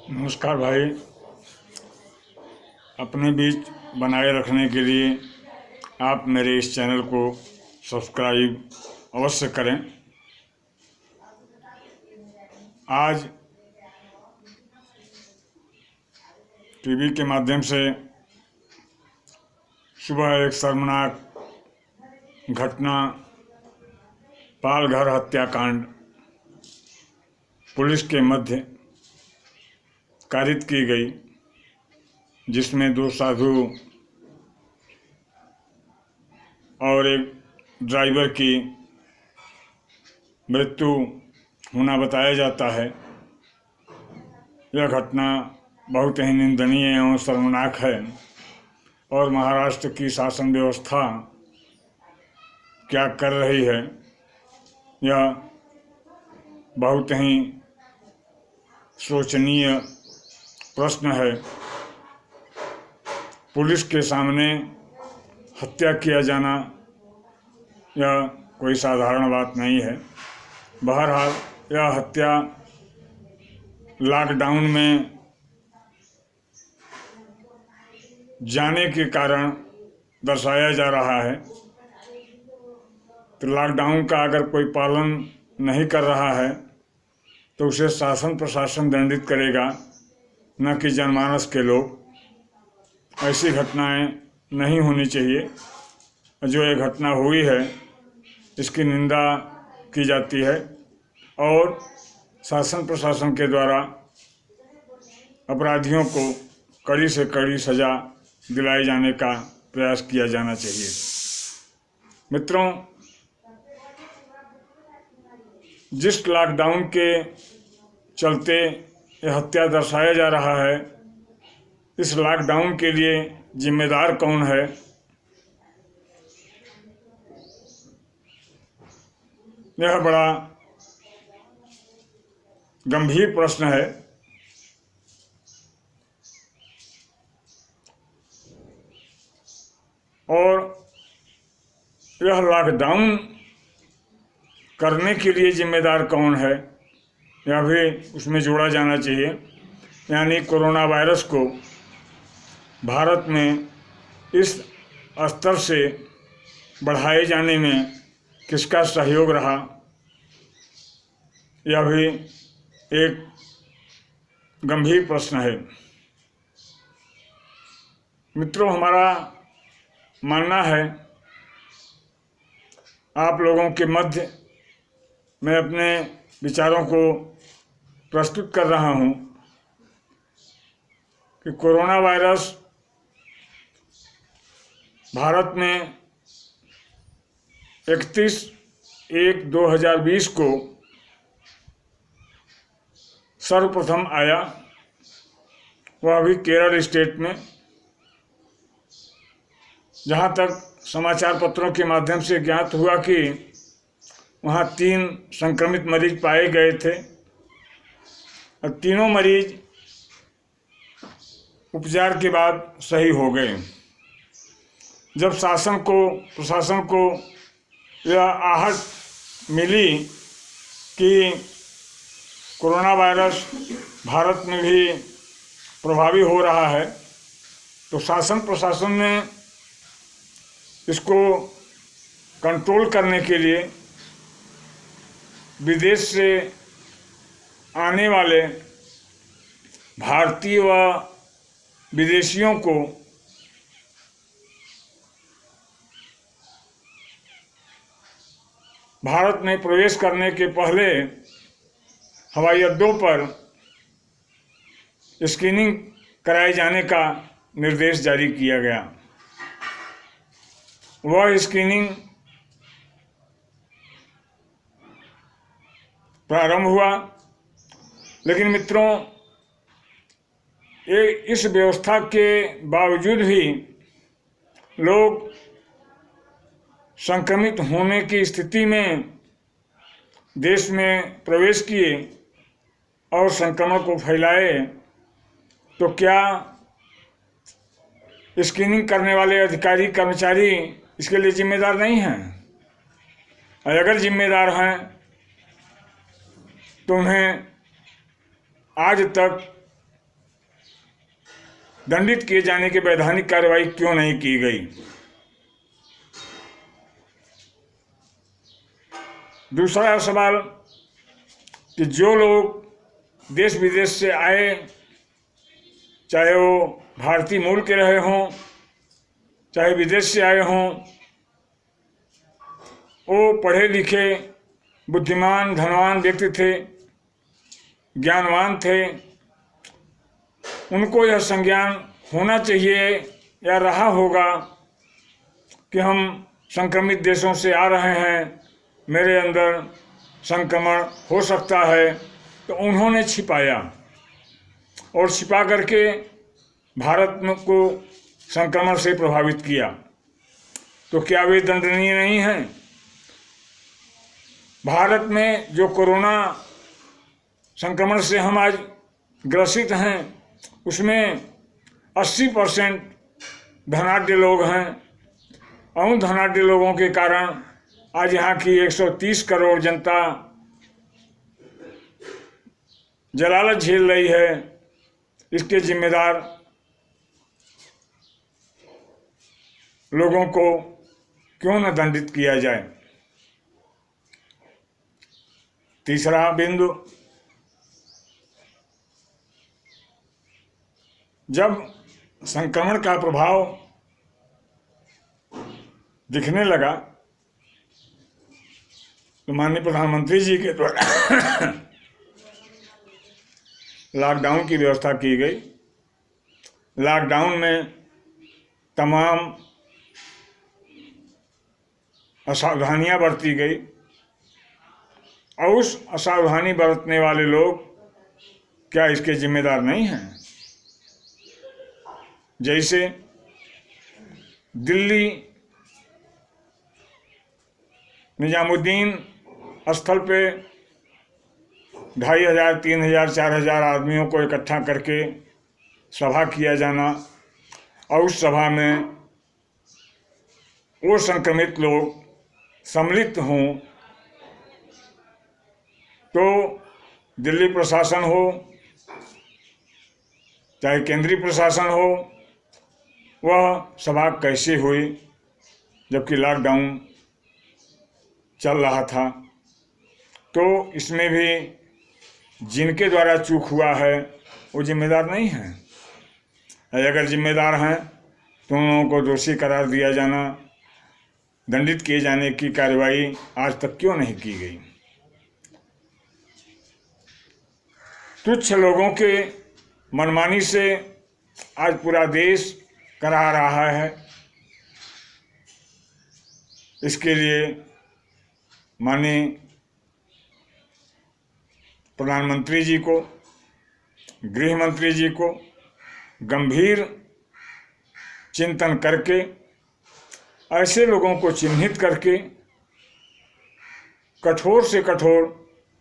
नमस्कार भाई। अपने बीच बनाए रखने के लिए आप मेरे इस चैनल को सब्सक्राइब अवश्य करें। आज टीवी के माध्यम से सुबह एक शर्मनाक घटना पालघर हत्याकांड पुलिस के मध्य कारित की गई, जिसमें 2 साधु और एक ड्राइवर की मृत्यु होना बताया जाता है। यह घटना बहुत ही निंदनीय एवं शर्मनाक है और महाराष्ट्र की शासन व्यवस्था क्या कर रही है, यह बहुत ही शोचनीय प्रश्न है। पुलिस के सामने हत्या किया जाना यह कोई साधारण बात नहीं है। बहरहाल यह हत्या लॉकडाउन में जाने के कारण दर्शाया जा रहा है। तो लॉकडाउन का अगर कोई पालन नहीं कर रहा है तो उसे शासन प्रशासन दंडित करेगा, न कि जनमानस के लोग। ऐसी घटनाएं नहीं होनी चाहिए। जो ये घटना हुई है इसकी निंदा की जाती है और शासन प्रशासन के द्वारा अपराधियों को कड़ी से कड़ी सजा दिलाए जाने का प्रयास किया जाना चाहिए। मित्रों, जिस लॉकडाउन के चलते यह हत्या दर्शाया जा रहा है, इस लॉकडाउन के लिए जिम्मेदार कौन है? यह बड़ा गंभीर प्रश्न है। और यह लॉकडाउन करने के लिए जिम्मेदार कौन है, यह भी उसमें जोड़ा जाना चाहिए। यानी कोरोना वायरस को भारत में इस स्तर से बढ़ाए जाने में किसका सहयोग रहा, यह भी एक गंभीर प्रश्न है। मित्रों, हमारा मानना है, आप लोगों के मध्य मैं अपने विचारों को प्रस्तुत कर रहा हूं कि कोरोना वायरस भारत में 31/1/2020 को सर्वप्रथम आया, वह भी केरल स्टेट में। जहां तक समाचार पत्रों के माध्यम से ज्ञात हुआ कि वहां 3 संक्रमित मरीज पाए गए थे और तीनों मरीज उपचार के बाद सही हो गए। जब प्रशासन को यह आहट मिली कि कोरोना वायरस भारत में भी प्रभावी हो रहा है, तो शासन प्रशासन ने इसको कंट्रोल करने के लिए विदेश से आने वाले भारतीय व विदेशियों को भारत में प्रवेश करने के पहले हवाई अड्डों पर स्क्रीनिंग कराए जाने का निर्देश जारी किया गया। वह स्क्रीनिंग प्रारंभ हुआ, लेकिन मित्रों, इस व्यवस्था के बावजूद भी लोग संक्रमित होने की स्थिति में देश में प्रवेश किए और संक्रमण को फैलाए। तो क्या स्क्रीनिंग करने वाले अधिकारी कर्मचारी इसके लिए जिम्मेदार नहीं हैं? और अगर जिम्मेदार हैं तो उन्हें आज तक दंडित किए जाने की वैधानिक कार्रवाई क्यों नहीं की गई? दूसरा सवाल कि जो लोग देश विदेश से आए, चाहे वो भारतीय मूल के रहे हों, चाहे विदेश से आए हों, वो पढ़े लिखे, बुद्धिमान, धनवान व्यक्ति थे, ज्ञानवान थे, उनको यह संज्ञान होना चाहिए या रहा होगा कि हम संक्रमित देशों से आ रहे हैं, मेरे अंदर संक्रमण हो सकता है, तो उन्होंने छिपाया और छिपा करके भारत को संक्रमण से प्रभावित किया। तो क्या वे दंडनीय नहीं हैं? भारत में जो कोरोना संक्रमण से हम आज ग्रसित हैं, उसमें 80% धनाढ्य लोग हैं। उन धनाढ्य लोगों के कारण आज यहाँ की 130 करोड़ जनता जलालत झेल रही है। इसके जिम्मेदार लोगों को क्यों न दंडित किया जाए? तीसरा बिंदु, जब संक्रमण का प्रभाव दिखने लगा तो माननीय प्रधानमंत्री जी के द्वारा लॉकडाउन की व्यवस्था की गई। लॉकडाउन में तमाम असावधानियां बरती गई और उस असावधानी बरतने वाले लोग क्या इसके जिम्मेदार नहीं हैं? जैसे दिल्ली निजामुद्दीन स्थल पे 2500, 3000, 4000 आदमियों को इकट्ठा करके सभा किया जाना और उस सभा में वो संक्रमित लोग सम्मिलित हों, तो दिल्ली प्रशासन हो चाहे केंद्रीय प्रशासन हो, वह सभा कैसे हुई जबकि लॉकडाउन चल रहा था? तो इसमें भी जिनके द्वारा चूक हुआ है वो जिम्मेदार नहीं हैं। अगर जिम्मेदार हैं तो उन लोगों को दोषी करार दिया जाना, दंडित किए जाने की कार्रवाई आज तक क्यों नहीं की गई? तुच्छ लोगों के मनमानी से आज पूरा देश करा रहा है। इसके लिए माननीय प्रधानमंत्री जी को, गृह मंत्री जी को गंभीर चिंतन करके ऐसे लोगों को चिन्हित करके कठोर से कठोर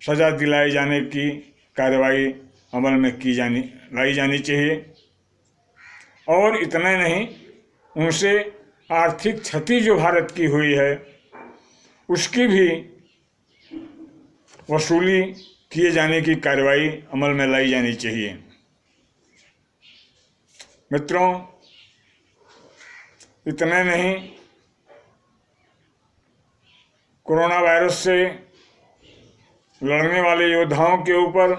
सजा दिलाई जाने की कार्रवाई अमल में लाई जानी चाहिए। और इतना नहीं, उनसे आर्थिक क्षति जो भारत की हुई है उसकी भी वसूली किए जाने की कार्रवाई अमल में लाई जानी चाहिए। मित्रों, इतना नहीं, कोरोना वायरस से लड़ने वाले योद्धाओं के ऊपर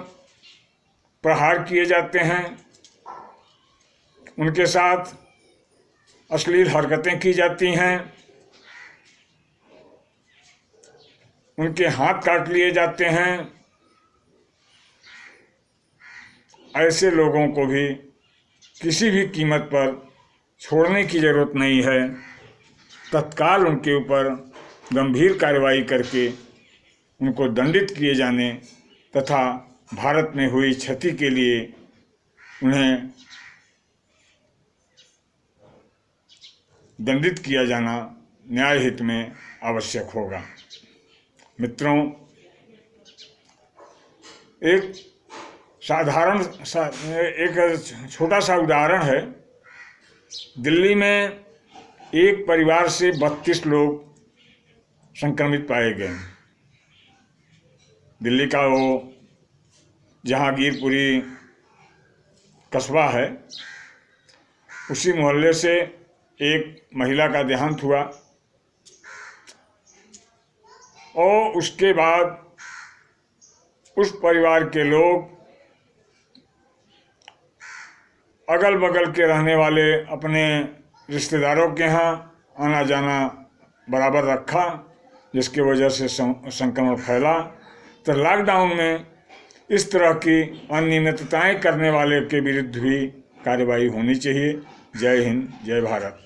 प्रहार किए जाते हैं, उनके साथ अश्लील हरकतें की जाती हैं, उनके हाथ काट लिए जाते हैं। ऐसे लोगों को भी किसी भी कीमत पर छोड़ने की जरूरत नहीं है। तत्काल उनके ऊपर गंभीर कार्रवाई करके उनको दंडित किए जाने तथा भारत में हुई क्षति के लिए उन्हें दंडित किया जाना न्याय हित में आवश्यक होगा। मित्रों, एक छोटा सा उदाहरण है। दिल्ली में एक परिवार से 32 लोग संक्रमित पाए गए। दिल्ली का वो जहांगीरपुरी कस्बा है, उसी मोहल्ले से एक महिला का देहांत हुआ और उसके बाद उस परिवार के लोग अगल बगल के रहने वाले अपने रिश्तेदारों के यहाँ आना जाना बराबर रखा, जिसकी वजह से संक्रमण फैला। तो लॉकडाउन में इस तरह की अनियमितताएं करने वाले के विरुद्ध भी कार्रवाई होनी चाहिए। जय हिंद, जय भारत।